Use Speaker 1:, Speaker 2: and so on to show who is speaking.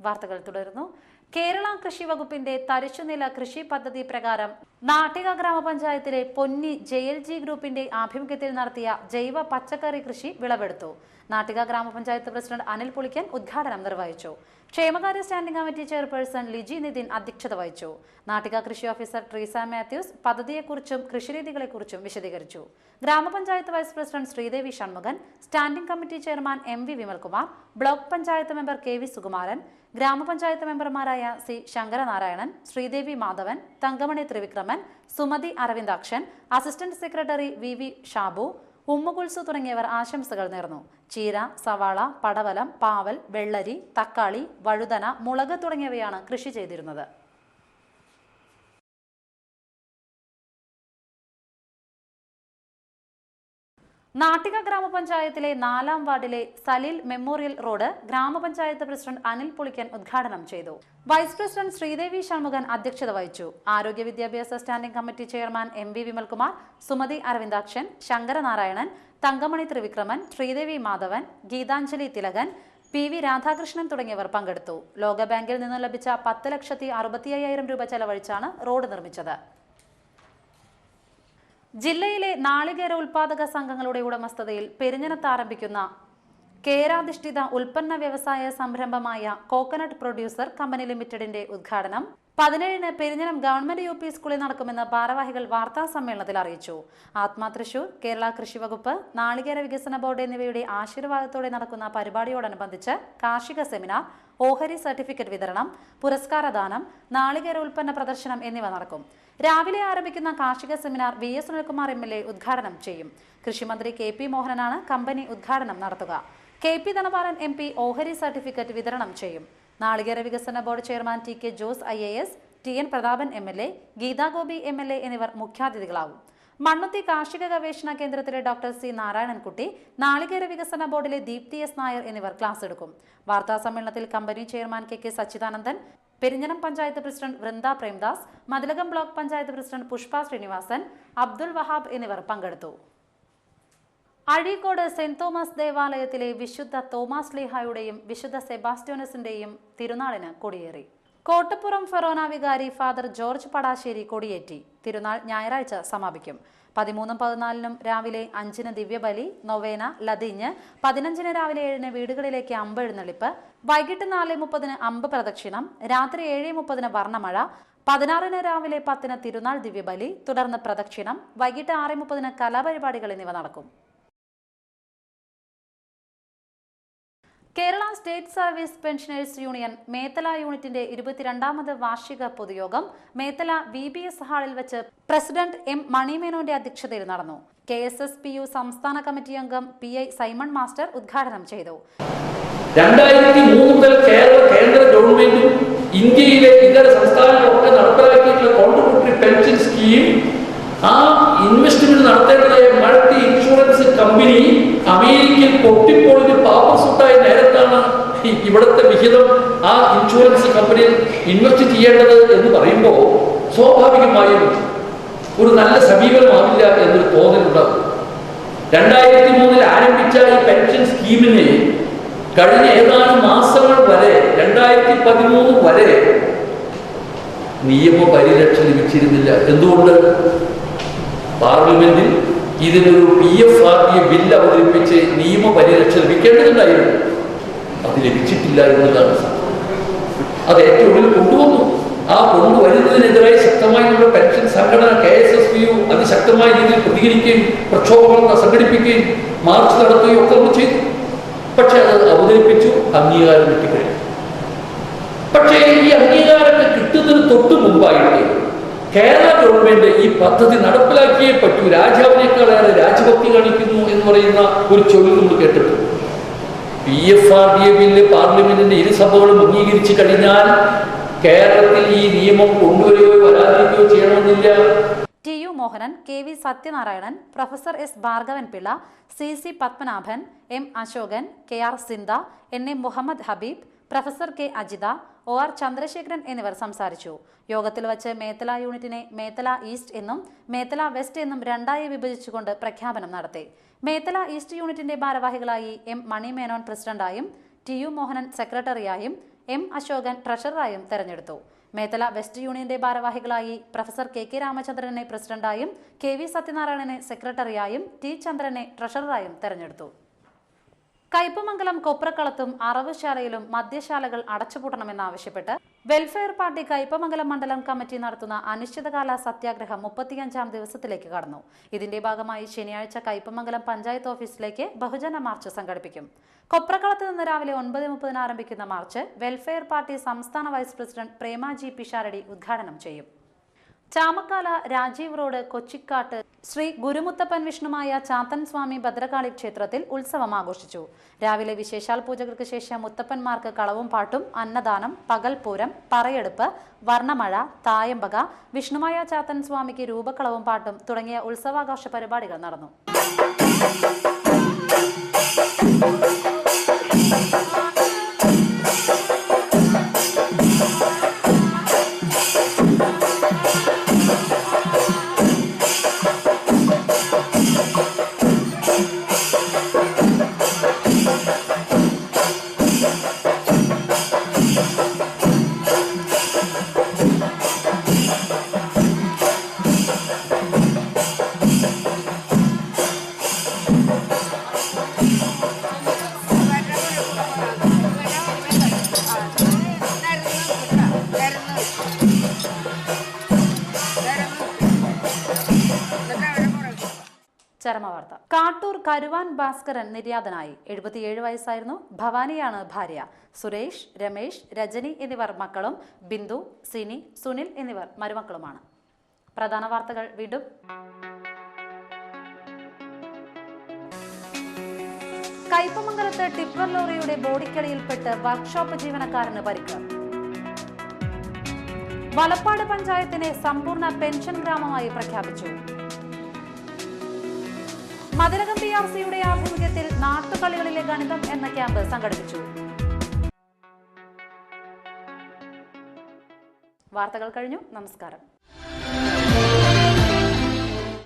Speaker 1: വാർത്തകൾ തുടരുന്നു. കേരള കൃഷി വകുപ്പിന്റെ തരിശുനില കൃഷി പദ്ധതി പ്രകാരം നാട്ടിക ഗ്രാമപഞ്ചായത്തിലെ പൊന്നി JLG ഗ്രൂപ്പിന്റെ ആഭിമുഖ്യത്തിൽ നടത്തിയ ജൈവ പച്ചക്കറി കൃഷി വിളവെടുത്തു. നാട്ടിക ഗ്രാമപഞ്ചായത്ത് പ്രസിഡന്റ് അനിൽ പുളിക്കൻ ഉദ്ഘാടനം നിർവഹിച്ചു. ക്ഷേമകാര്യ standing committee chairperson Liji Nithin അധ്യക്ഷത വഹിച്ചു. നാട്ടിക കൃഷി ഓഫീസർ ട്രീസ മാത്യൂസ് പദ്ധതിയെക്കുറിച്ചും കൃഷിരീതികളെക്കുറിച്ചും വിശദീകരിച്ചു. ഗ്രാമപഞ്ചായത്ത് vice president Sreedevi Shanmukhan, standing committee chairman MV Vimalkumar, block panchayat member KV Sukumaran, ഗ്രാമപഞ്ചായത്ത് മെമ്പർമാരായ C Sankaranarayanan, Sreedevi Madhavan, Thankamani Thrivikraman, Sumathi Aravindakshan, assistant secretary VV Shabu, Ummukulsu തുടങ്ങിയവർ ആശംസകൾ നേർന്നു. ചീര, സവാള, പടവലം, പാവൽ, വെള്ളരി, തക്കാളി, വഴുതന, മുളക് തുടങ്ങിയവയാണ് കൃഷി ചെയ്തിരുന്നത്. നാട്ടിക ഗ്രാമപഞ്ചായത്തിലെ 4ാം വാർഡിലെ സലീൽ മെമ്മോറിയൽ റോഡ് ഗ്രാമപഞ്ചായത്ത് പ്രസിഡന്റ് അനിൽ പുളിക്കൻ ഉദ്ഘാടനം ചെയ്തു. വൈസ് പ്രസിഡന്റ് ശ്രീദേവി ഷൺമുഖൻ അധ്യക്ഷത വഹിച്ചു. ആരോഗ്യ വിദ്യാഭ്യാസ standing committee chairman MV Vimalkumar, Sumathi Aravindakshan, Sankaranarayanan, Thankamani Thrivikraman, Sreedevi Madhavan, Geethanjali Thilakan, PV Radhakrishnan തുടങ്ങിയവർ പങ്കെടുത്തു. ലോകബാങ്കിൽ നിന്ന് ലഭിച്ച 10,65,000 രൂപ ചെലവഴിച്ചാണ് റോഡ് നിർമ്മിച്ചത്. ജില്ലയിലെ നാളികേര ഉൽപാദക സംഘങ്ങളുടെ ഉടമസ്ഥതയിൽ പെരിഞ്ഞനത്ത് ആരംഭിക്കുന്ന കേരാധിഷ്ഠിത ഉൽപ്പന്ന വ്യവസായ സംരംഭമായ കോക്കനട്ട് പ്രൊഡ്യൂസർ കമ്പനി ലിമിറ്റഡിന്റെ ഉദ്ഘാടനം 17-ന് പെരിഞ്ഞനം ഗവൺമെന്റ് UP സ്കൂളിൽ നടക്കുമെന്ന് ഭാരവാഹികൾ വാർത്താ സമ്മേളനത്തിൽ അറിയിച്ചു. ആത്മാ തൃശൂർ, കേരള കൃഷി വകുപ്പ്, നാളികേര വികസന ബോർഡ് എന്നിവയുടെ ആശീർവാദത്തോടെ നടക്കുന്ന പരിപാടിയോടനുബന്ധിച്ച് കാർഷിക സെമിനാർ, ഓഹരി സർട്ടിഫിക്കറ്റ് വിതരണം, പുരസ്കാരദാനം, നാളികേര ഉൽപ്പന്ന പ്രദർശനം എന്നിവ നടക്കും. രാവിലെ ആരംഭിക്കുന്ന കാർഷിക സെമിനാർ VS സുനിൽകുമാർ MLA ഉദ്ഘാടനം ചെയ്യും. കൃഷിമന്ത്രി KP മോഹനനാണ് കമ്പനി ഉദ്ഘാടനം നടത്തുക. KP ധനപാലൻ MP ഓഹരി സർട്ടിഫിക്കറ്റ് വിതരണം ചെയ്യും. നാളികേര വികസന board chairman TK Jose IAS, TN Prathapan MLA, Geetha Gopi MLA എന്നിവർ മുഖ്യാതിഥികളാവും. മണ്ണുത്തി കാർഷിക ഗവേഷണ കേന്ദ്രത്തിലെ ഡോക്ടർ C നാരായണൻകുട്ടി, നാളികേര വികസന ബോർഡിലെ ദീപ്തി S നായർ എന്നിവർ ക്ലാസ് എടുക്കും. വാർത്താ സമ്മേളനത്തിൽ company chairman KK Sachidanandan, Perinjanam panchayat president Vrinda Premdas, Mathilakam block panchayat president Pushpa Sreenivasan, Abdul Wahab എന്നിവർ പങ്കെടുത്തു. അഴീക്കോട് സെന്റ് തോമസ് ദേവാലയത്തിലെ വിശുദ്ധ തോമസ് ലീഹായുടെയും വിശുദ്ധ സെബാസ്റ്റ്യോനസിന്റെയും തിരുനാളിന് കൊടിയേറി. കോട്ടപ്പുറം ഫെറോന വികാരി ഫാദർ ജോർജ് പടാശ്ശേരി കൊടിയേറ്റി. തിരുനാൾ ഞായറാഴ്ച സമാപിക്കും. 13-നും 14-നും രാവിലെ 5-ന് ദിവ്യബലി, നൊവേന, ലതിഞ്ഞ്, 15-ന് രാവിലെ 7-ന് വീടുകളിലേക്ക് അമ്പ് എഴുന്നള്ളിപ്പ്, വൈകിട്ട് 4:30-ന് അമ്പ് പ്രദക്ഷിണം, രാത്രി 7:30-ന് വർണ്ണമഴ, 16-ന് രാവിലെ 10-ന് തിരുനാൾ ദിവ്യബലി, തുടർന്ന് പ്രദക്ഷിണം, വൈകിട്ട് 6:30-ന് കലാപരിപാടികൾ എന്നിവ നടക്കും. Kerala state service pensioners union Methala യൂണിറ്റിന്റെ 22ാമത് വാർഷിക പൊതുയോഗം മേത്തല VBS ഹാളിൽ വെച്ച് പ്രസിഡന്റ് M മണിമേനോന്റെ അധ്യക്ഷതയിൽ നടന്നു. KSSPU സംസ്ഥാന കമ്മിറ്റി അംഗം PI സൈമൺ മാസ്റ്റർ ഉദ്ഘാടനം ചെയ്തു.
Speaker 2: 2003 മുതൽ കേന്ദ്ര ഗവൺമെന്റും ഇന്ത്യയിലെ ഇതര സംസ്ഥാനങ്ങളൊക്കെ നടപ്പിലാക്കിയിട്ടുള്ള കോൺട്രിബ്യൂട്ടറി പെൻഷൻ സ്കീം, ആ ഇൻവെസ്റ്റ്മെന്റ് നടത്തേണ്ടതായ മൾട്ടി ഇൻഷുറൻസ് കമ്പനി അമേരിക്കയിൽ പൊട്ടിപ്പൊളിഞ്ഞ് പാപ്പർ സുട്ടായ നേരത്താണ് ഇവിടുത്തെ വിഹിതം ആ ഇൻഷുറൻസ് കമ്പനിയിൽ ഇൻവെസ്റ്റ് ചെയ്യേണ്ടത് എന്ന് പറയുമ്പോൾ സ്വാഭാവികമായും ഒരു നല്ല സമീപനമാവില്ല എന്നൊരു തോന്നലുണ്ടാകും. 2003 ആരംഭിച്ച ഈ പെൻഷൻ സ്കീമിന് കഴിഞ്ഞ ഏതാനും മാസങ്ങൾ വരെ 2013 വരെ നിയമപരിരക്ഷ ലഭിച്ചിരുന്നില്ല. എന്തുകൊണ്ട്? പാർലമെന്റിൽ ഇതിനൊരു PFRDA ബില്ല് അവതരിപ്പിച്ച് നിയമപരിരക്ഷ ലഭിക്കേണ്ടതുണ്ടായിരുന്നു. അത് ലഭിച്ചിട്ടില്ല എന്നതാണ്. അത് ഏറ്റവും ഒടുവിൽ കൊണ്ടുവന്നു. ആ കൊണ്ടുവരുന്നതിനെതിരായി ശക്തമായി നമ്മുടെ പെൻഷൻ സംഘടന KSSPU അതിശക്തമായ രീതിയിൽ പ്രതികരിക്കുകയും പ്രക്ഷോഭങ്ങൾ സംഘടിപ്പിക്കുകയും മാർച്ച് നടത്തുകയും ഒക്കെ നമ്മൾ ചെയ്തു. പക്ഷെ അത് അവതരിപ്പിച്ചു, അംഗീകാരം കിട്ടിക്കഴിഞ്ഞു. പക്ഷേ ഈ അംഗീകാരങ്ങൾ കിട്ടുന്നതിന് തൊട്ട് മുമ്പായിട്ട് കേരള ഗവൺമെന്റ് ഈ പദ്ധതി നടപ്പിലാക്കിയേ പറ്റൂ, രാജാവിനേക്കാളേറെ രാജഭക്തി കാണിക്കുന്നു എന്ന് പറയുന്ന ഒരു ചൊല്ല് നമ്മൾ കേട്ടിട്ടുണ്ട്. PFRDA ബില്ല് പാർലമെന്റിന്റെ ഇരുസഭകളും അംഗീകരിച്ചു കഴിഞ്ഞാൽ കേരളത്തിൽ ഈ നിയമം കൊണ്ടുവരികയോ വരാതിരിക്കുകയോ ചെയ്യണമെന്നില്ല.
Speaker 1: TU Mohanan, KV Sathyanarayanan, professor S Bhargavan Pillai, CC Padmanabhan, M Ashokan, KR Sinda, NA Muhammad Habeeb, professor K Ajitha, OR Chandrasekharan എന്നിവർ സംസാരിച്ചു. യോഗത്തിൽ വച്ച് മേത്തല യൂണിറ്റിനെ മേത്തല ഈസ്റ്റ് എന്നും മേത്തല വെസ്റ്റ് എന്നും രണ്ടായി വിഭജിച്ചുകൊണ്ട് പ്രഖ്യാപനം നടത്തി. മേത്തല ഈസ്റ്റ് യൂണിറ്റിന്റെ ഭാരവാഹികളായി M മണിമേനോൻ പ്രസിഡന്റായും TU മോഹനൻ സെക്രട്ടറിയായും എം അശോകൻ ട്രഷററായും തെരഞ്ഞെടുത്തു. മേത്തല വെസ്റ്റ് യൂണിയന്റെ ഭാരവാഹികളായി പ്രൊഫസർ കെ രാമചന്ദ്രനെ പ്രസിഡന്റായും, KV സത്യനാരായണനെ സെക്രട്ടറിയായും, T ചന്ദ്രനെ ട്രഷററായും തെരഞ്ഞെടുത്തു. കയ്പമംഗലം കൊപ്രക്കളത്തും അറവുശാലയിലും മദ്യശാലകൾ അടച്ചുപൂട്ടണമെന്നാവശ്യപ്പെട്ട് വെൽഫെയർ പാർട്ടി കയ്പമംഗലം മണ്ഡലം കമ്മിറ്റി നടത്തുന്ന അനിശ്ചിതകാല സത്യാഗ്രഹം 35ാം ദിവസത്തിലേക്ക് കടന്നു. ഇതിന്റെ ഭാഗമായി ശനിയാഴ്ച കയ്പമംഗലം പഞ്ചായത്ത് ഓഫീസിലേക്ക് ബഹുജന മാർച്ച് സംഘടിപ്പിക്കും. കൊപ്രക്കളത്ത് നിന്ന് രാവിലെ 9:30 ആരംഭിക്കുന്ന മാർച്ച് വെൽഫെയർ പാർട്ടി സംസ്ഥാന വൈസ് പ്രസിഡന്റ് പ്രേമ G പിഷാരടി ഉദ്ഘാടനം ചെയ്യും. ചാമക്കാല രാജീവ് റോഡ് കൊച്ചിക്കാട്ട് ശ്രീ ഗുരുമുത്തപ്പൻ വിഷ്ണുമായ ചാത്തൻ സ്വാമി ഭദ്രകാളി ക്ഷേത്രത്തിൽ ഉത്സവം ആഘോഷിച്ചു. രാവിലെ വിശേഷാൽ പൂജകൾക്ക് ശേഷം മുത്തപ്പന്മാർക്ക് കളവും പാട്ടും, അന്നദാനം, പകൽപൂരം, പറയെടുപ്പ്, വർണ്ണമഴ, തായമ്പക, വിഷ്ണുമായ ചാത്തൻ സ്വാമിക്ക് രൂപക്കളവും പാട്ടും തുടങ്ങിയ ഉത്സവാഘോഷ പരിപാടികൾ നടന്നു. ചരമവാർത്ത. കാട്ടൂർ കരുവാൻ ഭാസ്കരൻ നിര്യാതനായി. 77 വയസ്സായിരുന്നു. ഭവാനിയാണ് ഭാര്യ. സുരേഷ്, രമേശ്, രജനി എന്നിവർ മക്കളും, ബിന്ദു, സിനി, സുനിൽ എന്നിവർ മരുമക്കളുമാണ്. പ്രധാന വാർത്തകൾ വീണ്ടും. കയ്പമംഗലത്ത് ടിപ്പർ ലോറിയുടെ ബോഡിക്കടിയിൽപ്പെട്ട് വർക്ക്ഷോപ്പ് ജീവനക്കാരന് പരിക്ക്. വലപ്പാട് പഞ്ചായത്തിനെ സമ്പൂർണ്ണ പെൻഷൻ ഗ്രാമമായി പ്രഖ്യാപിച്ചു. മതിലകം PRCയുടെ ആഭിമുഖ്യത്തിൽ നാട്ടുകളികളിലെ ഗണിതം എന്ന ക്യാമ്പ് സംഘടിപ്പിച്ചു. വാർത്തകൾ കഴിഞ്ഞു. നമസ്കാരം.